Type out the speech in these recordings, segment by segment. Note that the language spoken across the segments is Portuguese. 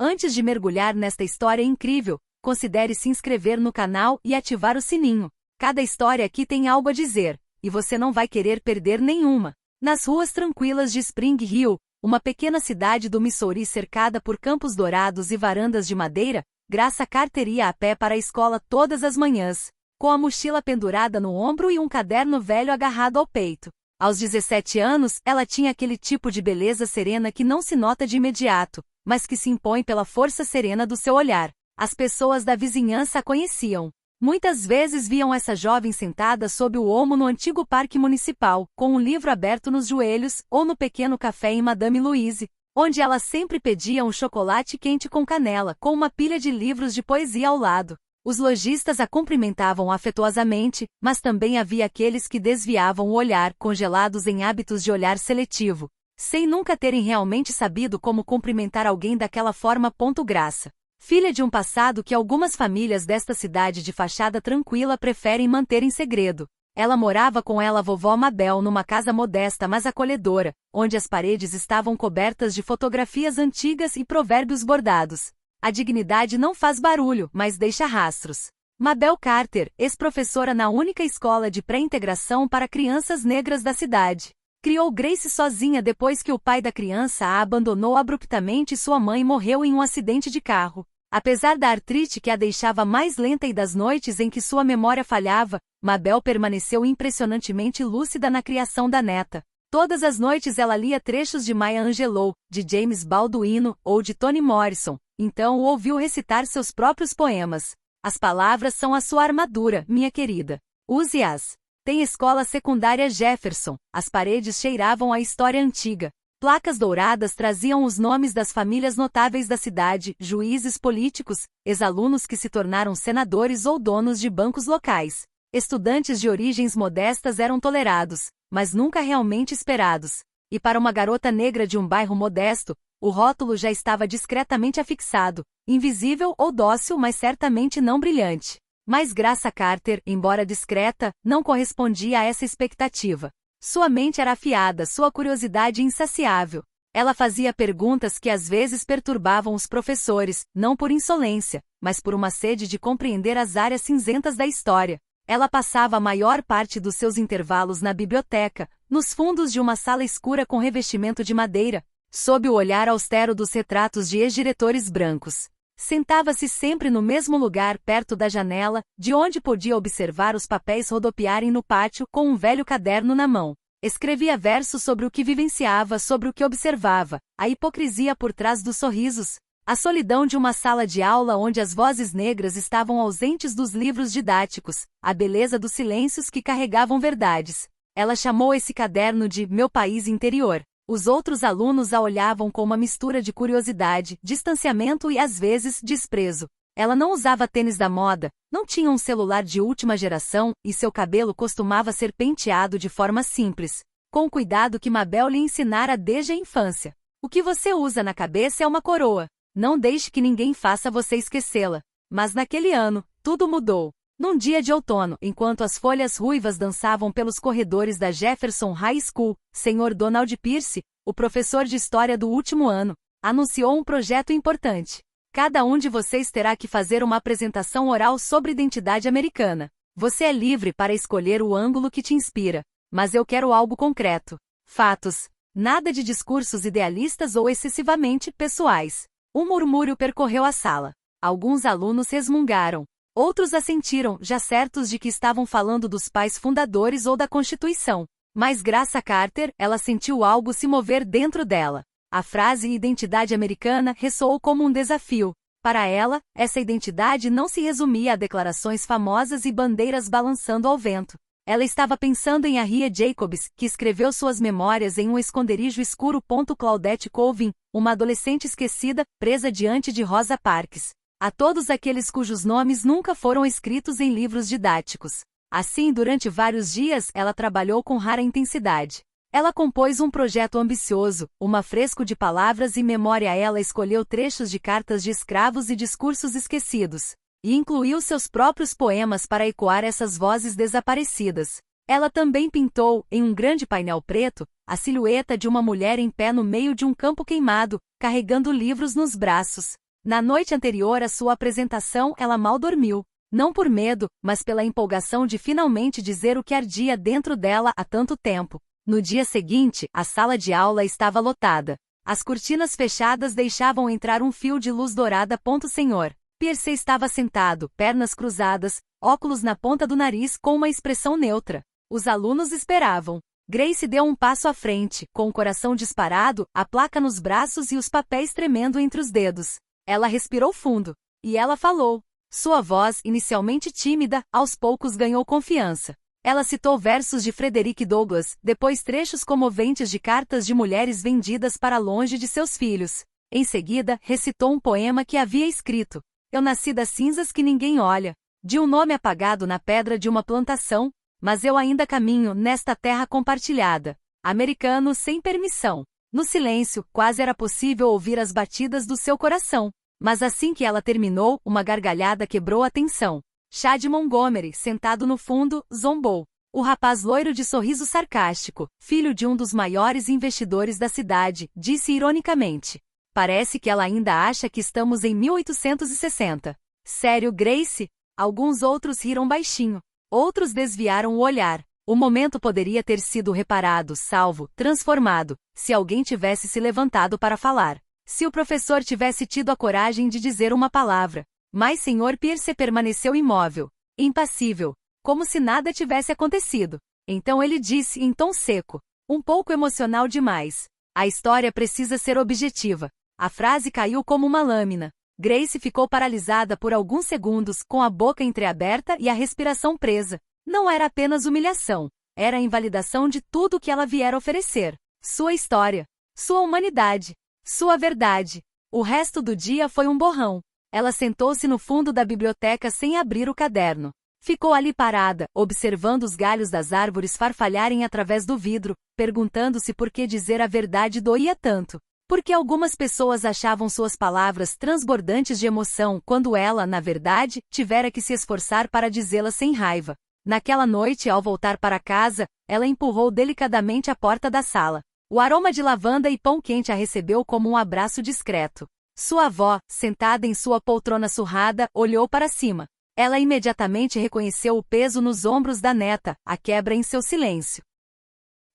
Antes de mergulhar nesta história incrível, considere se inscrever no canal e ativar o sininho. Cada história aqui tem algo a dizer, e você não vai querer perder nenhuma. Nas ruas tranquilas de Spring Hill, uma pequena cidade do Missouri cercada por campos dourados e varandas de madeira, Graça Carter ia a pé para a escola todas as manhãs, com a mochila pendurada no ombro e um caderno velho agarrado ao peito. Aos 17 anos, ela tinha aquele tipo de beleza serena que não se nota de imediato, mas que se impõe pela força serena do seu olhar. As pessoas da vizinhança a conheciam. Muitas vezes viam essa jovem sentada sob o olmo no antigo parque municipal, com um livro aberto nos joelhos, ou no pequeno café em Madame Louise, onde ela sempre pedia um chocolate quente com canela, com uma pilha de livros de poesia ao lado. Os lojistas a cumprimentavam afetuosamente, mas também havia aqueles que desviavam o olhar, congelados em hábitos de olhar seletivo, sem nunca terem realmente sabido como cumprimentar alguém daquela forma. Graça, filha de um passado que algumas famílias desta cidade de fachada tranquila preferem manter em segredo. Ela morava com a vovó Mabel numa casa modesta mas acolhedora, onde as paredes estavam cobertas de fotografias antigas e provérbios bordados. A dignidade não faz barulho, mas deixa rastros. Mabel Carter, ex-professora na única escola de pré-integração para crianças negras da cidade. Criou Grace sozinha depois que o pai da criança a abandonou abruptamente e sua mãe morreu em um acidente de carro. Apesar da artrite que a deixava mais lenta e das noites em que sua memória falhava, Mabel permaneceu impressionantemente lúcida na criação da neta. Todas as noites ela lia trechos de Maya Angelou, de James Balduino ou de Toni Morrison. Então o ouviu recitar seus próprios poemas. As palavras são a sua armadura, minha querida. Use-as. Tem escola secundária Jefferson. As paredes cheiravam a história antiga. Placas douradas traziam os nomes das famílias notáveis da cidade, juízes políticos, ex-alunos que se tornaram senadores ou donos de bancos locais. Estudantes de origens modestas eram tolerados, mas nunca realmente esperados. E para uma garota negra de um bairro modesto, o rótulo já estava discretamente afixado, invisível ou dócil, mas certamente não brilhante. Mas Graça Carter, embora discreta, não correspondia a essa expectativa. Sua mente era afiada, sua curiosidade insaciável. Ela fazia perguntas que às vezes perturbavam os professores, não por insolência, mas por uma sede de compreender as áreas cinzentas da história. Ela passava a maior parte dos seus intervalos na biblioteca, nos fundos de uma sala escura com revestimento de madeira, sob o olhar austero dos retratos de ex-diretores brancos. Sentava-se sempre no mesmo lugar perto da janela, de onde podia observar os papéis rodopiarem no pátio com um velho caderno na mão. Escrevia versos sobre o que vivenciava, sobre o que observava, a hipocrisia por trás dos sorrisos, a solidão de uma sala de aula onde as vozes negras estavam ausentes dos livros didáticos, a beleza dos silêncios que carregavam verdades. Ela chamou esse caderno de Meu País Interior. Os outros alunos a olhavam com uma mistura de curiosidade, distanciamento e, às vezes, desprezo. Ela não usava tênis da moda, não tinha um celular de última geração, e seu cabelo costumava ser penteado de forma simples, com o cuidado que Mabel lhe ensinara desde a infância. O que você usa na cabeça é uma coroa. Não deixe que ninguém faça você esquecê-la. Mas naquele ano, tudo mudou. Num dia de outono, enquanto as folhas ruivas dançavam pelos corredores da Jefferson High School, Sr. Donald Pierce, o professor de história do último ano, anunciou um projeto importante. Cada um de vocês terá que fazer uma apresentação oral sobre identidade americana. Você é livre para escolher o ângulo que te inspira, mas eu quero algo concreto. Fatos. Nada de discursos idealistas ou excessivamente pessoais. Um murmúrio percorreu a sala. Alguns alunos resmungaram. Outros assentiram, já certos de que estavam falando dos pais fundadores ou da Constituição. Mas Graça Carter, ela sentiu algo se mover dentro dela. A frase identidade americana ressoou como um desafio. Para ela, essa identidade não se resumia a declarações famosas e bandeiras balançando ao vento. Ela estava pensando em Harriet Jacobs, que escreveu suas memórias em um esconderijo escuro. Claudette Colvin, uma adolescente esquecida, presa diante de Rosa Parks. A todos aqueles cujos nomes nunca foram escritos em livros didáticos. Assim, durante vários dias, ela trabalhou com rara intensidade. Ela compôs um projeto ambicioso, um afresco de palavras e memória. Ela escolheu trechos de cartas de escravos e discursos esquecidos, e incluiu seus próprios poemas para ecoar essas vozes desaparecidas. Ela também pintou, em um grande painel preto, a silhueta de uma mulher em pé no meio de um campo queimado, carregando livros nos braços. Na noite anterior à sua apresentação, ela mal dormiu. Não por medo, mas pela empolgação de finalmente dizer o que ardia dentro dela há tanto tempo. No dia seguinte, a sala de aula estava lotada. As cortinas fechadas deixavam entrar um fio de luz dourada. Senhor Pierce estava sentado, pernas cruzadas, óculos na ponta do nariz com uma expressão neutra. Os alunos esperavam. Grace deu um passo à frente, com o coração disparado, a placa nos braços e os papéis tremendo entre os dedos. Ela respirou fundo. E ela falou. Sua voz, inicialmente tímida, aos poucos ganhou confiança. Ela citou versos de Frederick Douglass, depois trechos comoventes de cartas de mulheres vendidas para longe de seus filhos. Em seguida, recitou um poema que havia escrito. Eu nasci das cinzas que ninguém olha, de um nome apagado na pedra de uma plantação, mas eu ainda caminho nesta terra compartilhada. Americano sem permissão. No silêncio, quase era possível ouvir as batidas do seu coração. Mas assim que ela terminou, uma gargalhada quebrou a tensão. Chad Montgomery, sentado no fundo, zombou. O rapaz loiro de sorriso sarcástico, filho de um dos maiores investidores da cidade, disse ironicamente. Parece que ela ainda acha que estamos em 1860. Sério, Grace? Alguns outros riram baixinho. Outros desviaram o olhar. O momento poderia ter sido reparado, salvo, transformado, se alguém tivesse se levantado para falar. Se o professor tivesse tido a coragem de dizer uma palavra. Mas Sr. Pierce permaneceu imóvel, impassível, como se nada tivesse acontecido. Então ele disse em tom seco, um pouco emocional demais. A história precisa ser objetiva. A frase caiu como uma lâmina. Grace ficou paralisada por alguns segundos, com a boca entreaberta e a respiração presa. Não era apenas humilhação, era a invalidação de tudo o que ela viera oferecer. Sua história, sua humanidade, sua verdade. O resto do dia foi um borrão. Ela sentou-se no fundo da biblioteca sem abrir o caderno. Ficou ali parada, observando os galhos das árvores farfalharem através do vidro, perguntando-se por que dizer a verdade doía tanto. Porque algumas pessoas achavam suas palavras transbordantes de emoção, quando ela, na verdade, tivera que se esforçar para dizê-las sem raiva. Naquela noite, ao voltar para casa, ela empurrou delicadamente a porta da sala. O aroma de lavanda e pão quente a recebeu como um abraço discreto. Sua avó, sentada em sua poltrona surrada, olhou para cima. Ela imediatamente reconheceu o peso nos ombros da neta, a quebra em seu silêncio.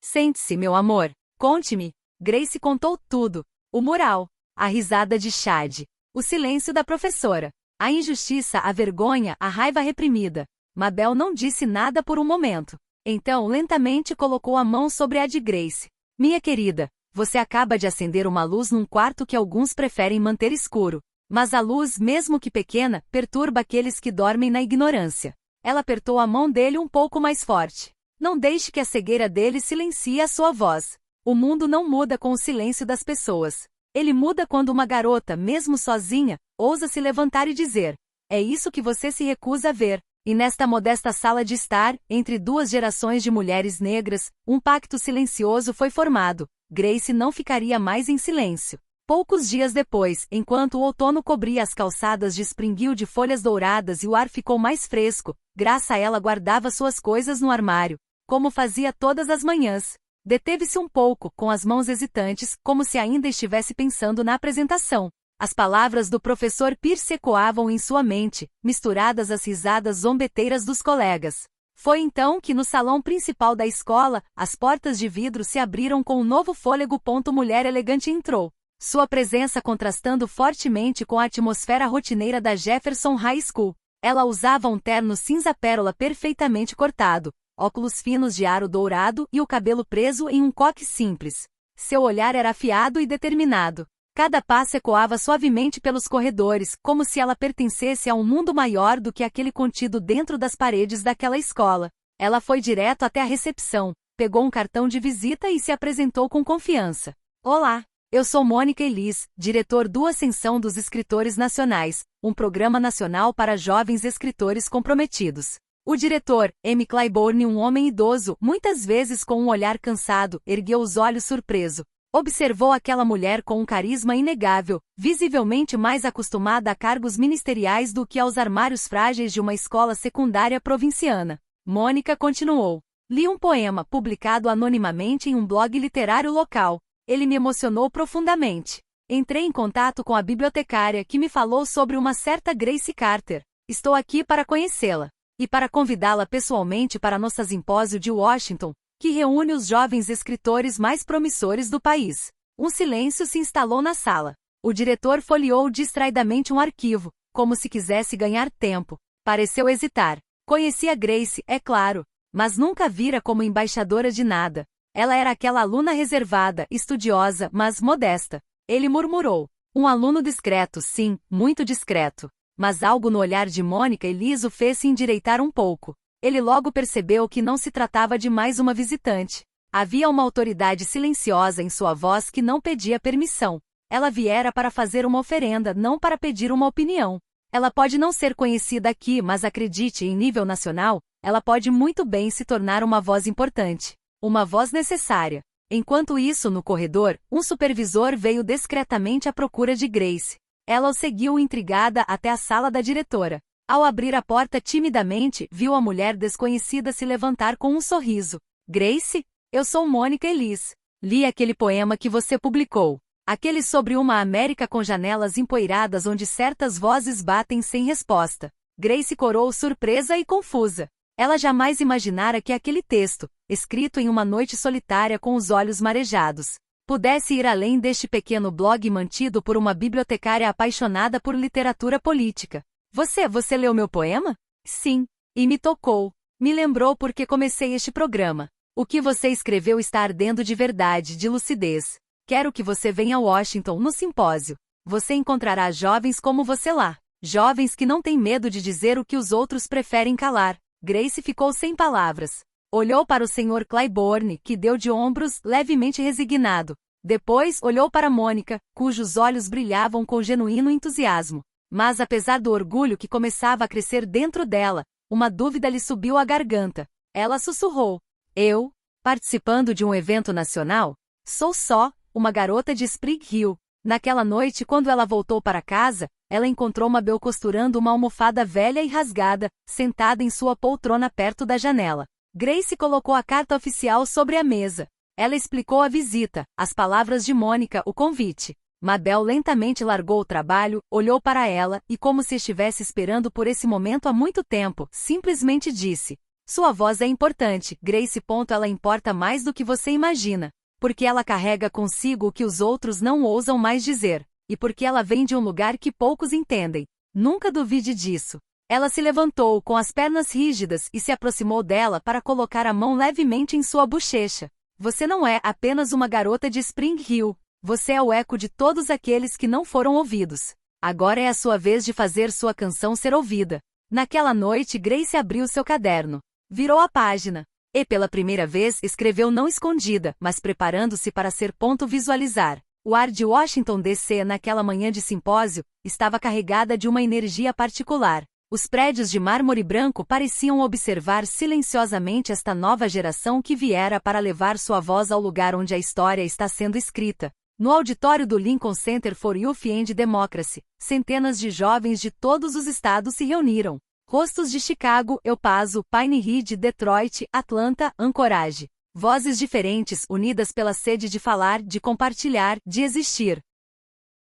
Sente-se, meu amor. Conte-me. Grace contou tudo. O mural, a risada de Chad, o silêncio da professora, a injustiça, a vergonha, a raiva reprimida. Mabel não disse nada por um momento. Então, lentamente colocou a mão sobre a de Grace. Minha querida, você acaba de acender uma luz num quarto que alguns preferem manter escuro. Mas a luz, mesmo que pequena, perturba aqueles que dormem na ignorância. Ela apertou a mão dele um pouco mais forte. Não deixe que a cegueira dele silencie a sua voz. O mundo não muda com o silêncio das pessoas. Ele muda quando uma garota, mesmo sozinha, ousa se levantar e dizer: é isso que você se recusa a ver. E nesta modesta sala de estar, entre duas gerações de mulheres negras, um pacto silencioso foi formado. Grace não ficaria mais em silêncio. Poucos dias depois, enquanto o outono cobria as calçadas de Springhill de folhas douradas e o ar ficou mais fresco, Graça ela guardava suas coisas no armário, como fazia todas as manhãs. Deteve-se um pouco, com as mãos hesitantes, como se ainda estivesse pensando na apresentação. As palavras do professor Pierce ecoavam em sua mente, misturadas às risadas zombeteiras dos colegas. Foi então que no salão principal da escola, as portas de vidro se abriram com um novo fôlego. Mulher elegante entrou. Sua presença contrastando fortemente com a atmosfera rotineira da Jefferson High School. Ela usava um terno cinza pérola perfeitamente cortado, óculos finos de aro dourado e o cabelo preso em um coque simples. Seu olhar era afiado e determinado. Cada passo ecoava suavemente pelos corredores, como se ela pertencesse a um mundo maior do que aquele contido dentro das paredes daquela escola. Ela foi direto até a recepção, pegou um cartão de visita e se apresentou com confiança. Olá, eu sou Mônica Elis, diretor do Ascensão dos Escritores Nacionais, um programa nacional para jovens escritores comprometidos. O diretor, M. Claiborne, um homem idoso, muitas vezes com um olhar cansado, ergueu os olhos surpreso. Observou aquela mulher com um carisma inegável, visivelmente mais acostumada a cargos ministeriais do que aos armários frágeis de uma escola secundária provinciana. Mônica continuou. Li um poema publicado anonimamente em um blog literário local. Ele me emocionou profundamente. Entrei em contato com a bibliotecária que me falou sobre uma certa Grace Carter. Estou aqui para conhecê-la e para convidá-la pessoalmente para nosso simpósio de Washington, que reúne os jovens escritores mais promissores do país. Um silêncio se instalou na sala. O diretor folheou distraidamente um arquivo, como se quisesse ganhar tempo. Pareceu hesitar. Conhecia Grace, é claro, mas nunca vira como embaixadora de nada. Ela era aquela aluna reservada, estudiosa, mas modesta. Ele murmurou. Um aluno discreto, sim, muito discreto. Mas algo no olhar de Mônica Elise o fez-se endireitar um pouco. Ele logo percebeu que não se tratava de mais uma visitante. Havia uma autoridade silenciosa em sua voz que não pedia permissão. Ela viera para fazer uma oferenda, não para pedir uma opinião. Ela pode não ser conhecida aqui, mas acredite, em nível nacional, ela pode muito bem se tornar uma voz importante. Uma voz necessária. Enquanto isso, no corredor, um supervisor veio discretamente à procura de Grace. Ela o seguiu intrigada até a sala da diretora. Ao abrir a porta timidamente, viu a mulher desconhecida se levantar com um sorriso. Grace? Eu sou Mônica Elise. Li aquele poema que você publicou. Aquele sobre uma América com janelas empoeiradas onde certas vozes batem sem resposta. Grace corou surpresa e confusa. Ela jamais imaginara que aquele texto, escrito em uma noite solitária com os olhos marejados, pudesse ir além deste pequeno blog mantido por uma bibliotecária apaixonada por literatura política. Você leu meu poema? Sim. E me tocou. Me lembrou porque comecei este programa. O que você escreveu está ardendo de verdade, de lucidez. Quero que você venha a Washington no simpósio. Você encontrará jovens como você lá. Jovens que não têm medo de dizer o que os outros preferem calar. Grace ficou sem palavras. Olhou para o Sr. Claiborne, que deu de ombros, levemente resignado. Depois, olhou para Mônica, cujos olhos brilhavam com genuíno entusiasmo. Mas apesar do orgulho que começava a crescer dentro dela, uma dúvida lhe subiu à garganta. Ela sussurrou. Eu? Participando de um evento nacional? Sou só uma garota de Spring Hill. Naquela noite, quando ela voltou para casa, ela encontrou Mabel costurando uma almofada velha e rasgada, sentada em sua poltrona perto da janela. Grace colocou a carta oficial sobre a mesa. Ela explicou a visita, as palavras de Mônica, o convite. Mabel lentamente largou o trabalho, olhou para ela e, como se estivesse esperando por esse momento há muito tempo, simplesmente disse: Sua voz é importante, Grace. Ela importa mais do que você imagina. Porque ela carrega consigo o que os outros não ousam mais dizer. E porque ela vem de um lugar que poucos entendem. Nunca duvide disso. Ela se levantou com as pernas rígidas e se aproximou dela para colocar a mão levemente em sua bochecha. Você não é apenas uma garota de Spring Hill. Você é o eco de todos aqueles que não foram ouvidos. Agora é a sua vez de fazer sua canção ser ouvida. Naquela noite, Grace abriu seu caderno. Virou a página. E pela primeira vez escreveu não escondida, mas preparando-se para ser ponto visualizar. O ar de Washington DC naquela manhã de simpósio estava carregada de uma energia particular. Os prédios de mármore branco pareciam observar silenciosamente esta nova geração que viera para levar sua voz ao lugar onde a história está sendo escrita. No auditório do Lincoln Center for Youth and Democracy, centenas de jovens de todos os estados se reuniram. Rostos de Chicago, El Paso, Pine Ridge, Detroit, Atlanta, Anchorage. Vozes diferentes, unidas pela sede de falar, de compartilhar, de existir.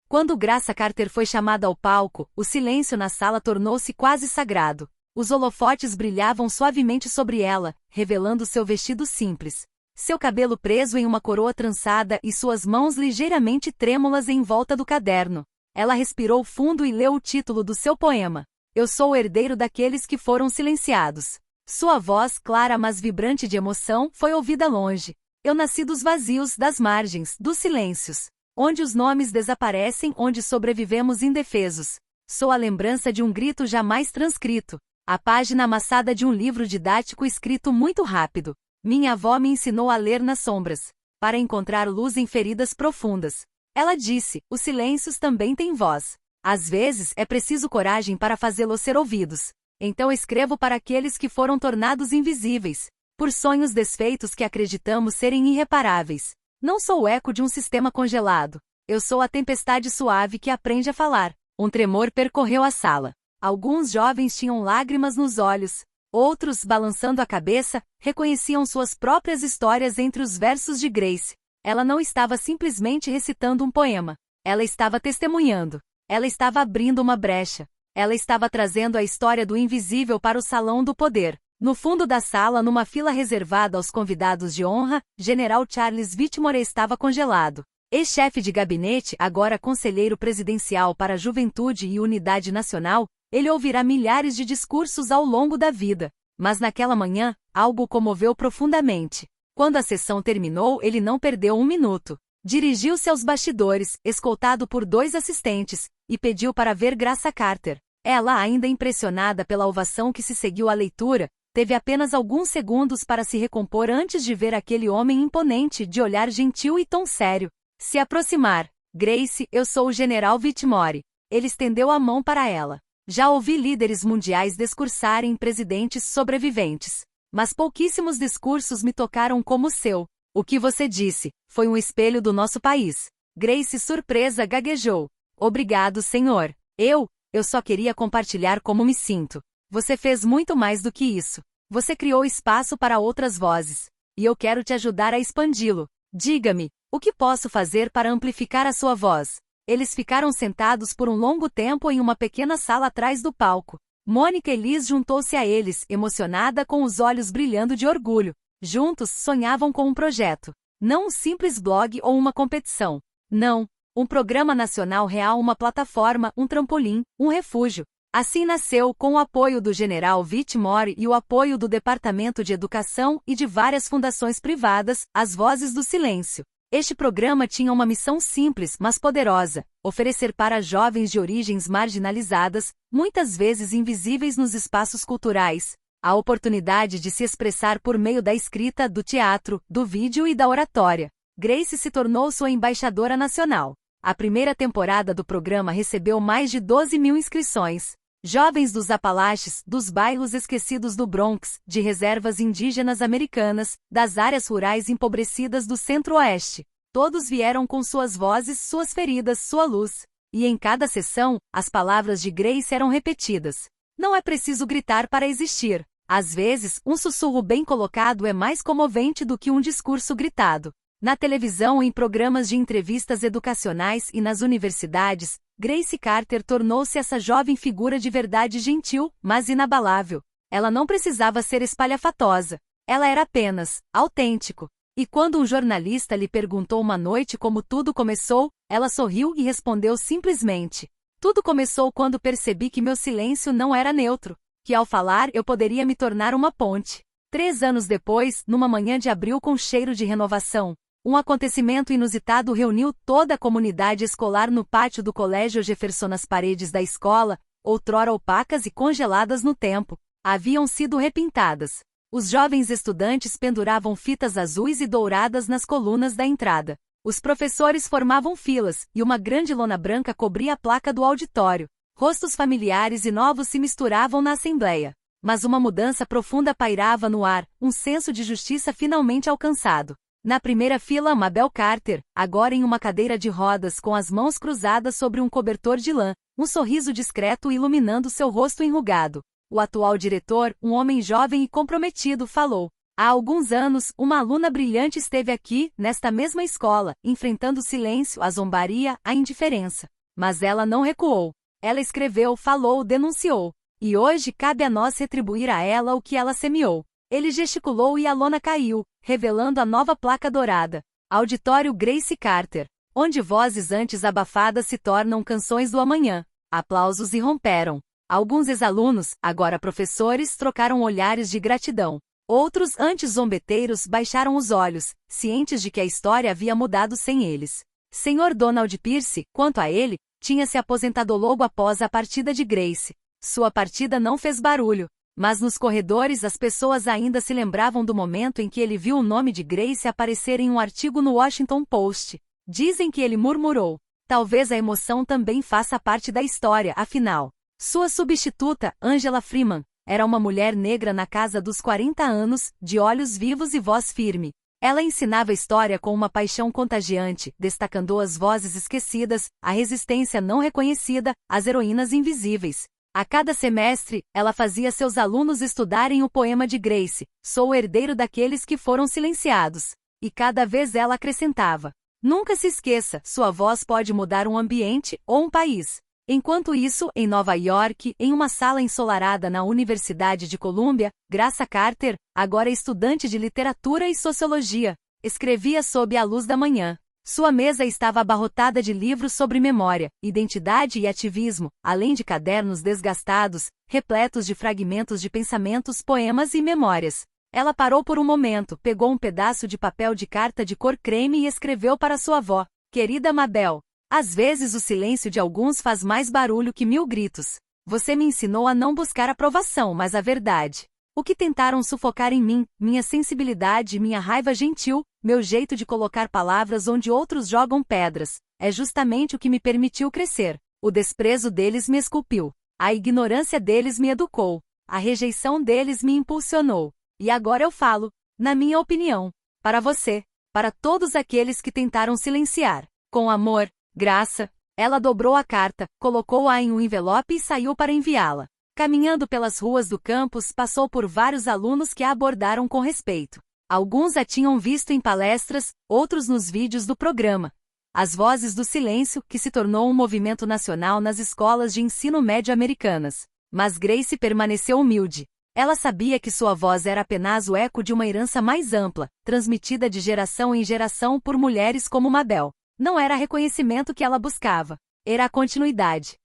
Quando Grace Carter foi chamada ao palco, o silêncio na sala tornou-se quase sagrado. Os holofotes brilhavam suavemente sobre ela, revelando seu vestido simples. Seu cabelo preso em uma coroa trançada e suas mãos ligeiramente trêmulas em volta do caderno. Ela respirou fundo e leu o título do seu poema. Eu sou o herdeiro daqueles que foram silenciados. Sua voz, clara mas vibrante de emoção, foi ouvida longe. Eu nasci dos vazios, das margens, dos silêncios. Onde os nomes desaparecem, onde sobrevivemos indefesos. Sou a lembrança de um grito jamais transcrito. A página amassada de um livro didático escrito muito rápido. Minha avó me ensinou a ler nas sombras, para encontrar luz em feridas profundas. Ela disse, os silêncios também têm voz. Às vezes, é preciso coragem para fazê-los ser ouvidos. Então escrevo para aqueles que foram tornados invisíveis, por sonhos desfeitos que acreditamos serem irreparáveis. Não sou o eco de um sistema congelado. Eu sou a tempestade suave que aprende a falar. Um tremor percorreu a sala. Alguns jovens tinham lágrimas nos olhos. Outros, balançando a cabeça, reconheciam suas próprias histórias entre os versos de Grace. Ela não estava simplesmente recitando um poema. Ela estava testemunhando. Ela estava abrindo uma brecha. Ela estava trazendo a história do invisível para o salão do poder. No fundo da sala, numa fila reservada aos convidados de honra, General Charles Whitmore estava congelado. Ex-chefe de gabinete, agora conselheiro presidencial para a Juventude e Unidade Nacional, ele ouvirá milhares de discursos ao longo da vida. Mas naquela manhã, algo o comoveu profundamente. Quando a sessão terminou, ele não perdeu um minuto. Dirigiu-se aos bastidores, escoltado por 2 assistentes, e pediu para ver Graça Carter. Ela, ainda impressionada pela ovação que se seguiu à leitura, teve apenas alguns segundos para se recompor antes de ver aquele homem imponente, de olhar gentil e tom sério se aproximar. Grace, eu sou o General Whitmore. Ele estendeu a mão para ela. Já ouvi líderes mundiais discursarem em presidentes sobreviventes. Mas pouquíssimos discursos me tocaram como o seu. O que você disse foi um espelho do nosso país. Grace, surpresa, gaguejou. Obrigado, senhor. Eu só queria compartilhar como me sinto. Você fez muito mais do que isso. Você criou espaço para outras vozes. E eu quero te ajudar a expandi-lo. Diga-me, o que posso fazer para amplificar a sua voz? Eles ficaram sentados por um longo tempo em uma pequena sala atrás do palco. Mônica Elise juntou-se a eles, emocionada, com os olhos brilhando de orgulho. Juntos, sonhavam com um projeto. Não um simples blog ou uma competição. Não. Um programa nacional real, uma plataforma, um trampolim, um refúgio. Assim nasceu, com o apoio do General Whitmore e o apoio do Departamento de Educação e de várias fundações privadas, as Vozes do Silêncio. Este programa tinha uma missão simples, mas poderosa: oferecer para jovens de origens marginalizadas, muitas vezes invisíveis nos espaços culturais, a oportunidade de se expressar por meio da escrita, do teatro, do vídeo e da oratória. Grace se tornou sua embaixadora nacional. A primeira temporada do programa recebeu mais de 12.000 inscrições. Jovens dos Apalaches, dos bairros esquecidos do Bronx, de reservas indígenas americanas, das áreas rurais empobrecidas do Centro-Oeste. Todos vieram com suas vozes, suas feridas, sua luz. E em cada sessão, as palavras de Grace eram repetidas. Não é preciso gritar para existir. Às vezes, um sussurro bem colocado é mais comovente do que um discurso gritado. Na televisão, em programas de entrevistas educacionais e nas universidades, Grace Carter tornou-se essa jovem figura de verdade, gentil, mas inabalável. Ela não precisava ser espalhafatosa. Ela era apenas autêntico. E quando um jornalista lhe perguntou uma noite como tudo começou, ela sorriu e respondeu simplesmente: tudo começou quando percebi que meu silêncio não era neutro, que ao falar eu poderia me tornar uma ponte. 3 anos depois, numa manhã de abril com cheiro de renovação, um acontecimento inusitado reuniu toda a comunidade escolar no pátio do Colégio Jefferson. As paredes da escola, outrora opacas e congeladas no tempo, haviam sido repintadas. Os jovens estudantes penduravam fitas azuis e douradas nas colunas da entrada. Os professores formavam filas, e uma grande lona branca cobria a placa do auditório. Rostos familiares e novos se misturavam na assembleia. Mas uma mudança profunda pairava no ar, um senso de justiça finalmente alcançado. Na primeira fila, Mabel Carter, agora em uma cadeira de rodas com as mãos cruzadas sobre um cobertor de lã, um sorriso discreto iluminando seu rosto enrugado. O atual diretor, um homem jovem e comprometido, falou: há alguns anos, uma aluna brilhante esteve aqui, nesta mesma escola, enfrentando o silêncio, a zombaria, a indiferença. Mas ela não recuou. Ela escreveu, falou, denunciou. E hoje cabe a nós retribuir a ela o que ela semeou. Ele gesticulou e a lona caiu, revelando a nova placa dourada. Auditório Grace Carter, onde vozes antes abafadas se tornam canções do amanhã. Aplausos irromperam. Alguns ex-alunos, agora professores, trocaram olhares de gratidão. Outros, antes zombeteiros, baixaram os olhos, cientes de que a história havia mudado sem eles. Sr. Donald Pierce, quanto a ele, tinha se aposentado logo após a partida de Grace. Sua partida não fez barulho. Mas nos corredores as pessoas ainda se lembravam do momento em que ele viu o nome de Grace aparecer em um artigo no Washington Post. Dizem que ele murmurou: talvez a emoção também faça parte da história, afinal. Sua substituta, Angela Freeman, era uma mulher negra na casa dos 40 anos, de olhos vivos e voz firme. Ela ensinava história com uma paixão contagiante, destacando as vozes esquecidas, a resistência não reconhecida, as heroínas invisíveis. A cada semestre, ela fazia seus alunos estudarem o poema de Grace, Sou o herdeiro daqueles que foram silenciados. E cada vez ela acrescentava: Nunca se esqueça, sua voz pode mudar um ambiente ou um país. Enquanto isso, em Nova York, em uma sala ensolarada na Universidade de Columbia, Graça Carter, agora estudante de literatura e sociologia, escrevia sob a luz da manhã. Sua mesa estava abarrotada de livros sobre memória, identidade e ativismo, além de cadernos desgastados, repletos de fragmentos de pensamentos, poemas e memórias. Ela parou por um momento, pegou um pedaço de papel de carta de cor creme e escreveu para sua avó. Querida Mabel, às vezes o silêncio de alguns faz mais barulho que 1000 gritos. Você me ensinou a não buscar aprovação, mas a verdade. O que tentaram sufocar em mim, minha sensibilidade, minha raiva gentil, meu jeito de colocar palavras onde outros jogam pedras, é justamente o que me permitiu crescer. O desprezo deles me esculpiu. A ignorância deles me educou. A rejeição deles me impulsionou. E agora eu falo, na minha opinião, para você, para todos aqueles que tentaram silenciar. Com amor, Graça. Ela dobrou a carta, colocou-a em um envelope e saiu para enviá-la. Caminhando pelas ruas do campus, passou por vários alunos que a abordaram com respeito. Alguns a tinham visto em palestras, outros nos vídeos do programa. As Vozes do Silêncio, que se tornou um movimento nacional nas escolas de ensino médio americanas. Mas Grace permaneceu humilde. Ela sabia que sua voz era apenas o eco de uma herança mais ampla, transmitida de geração em geração por mulheres como Mabel. Não era reconhecimento que ela buscava. Era a continuidade.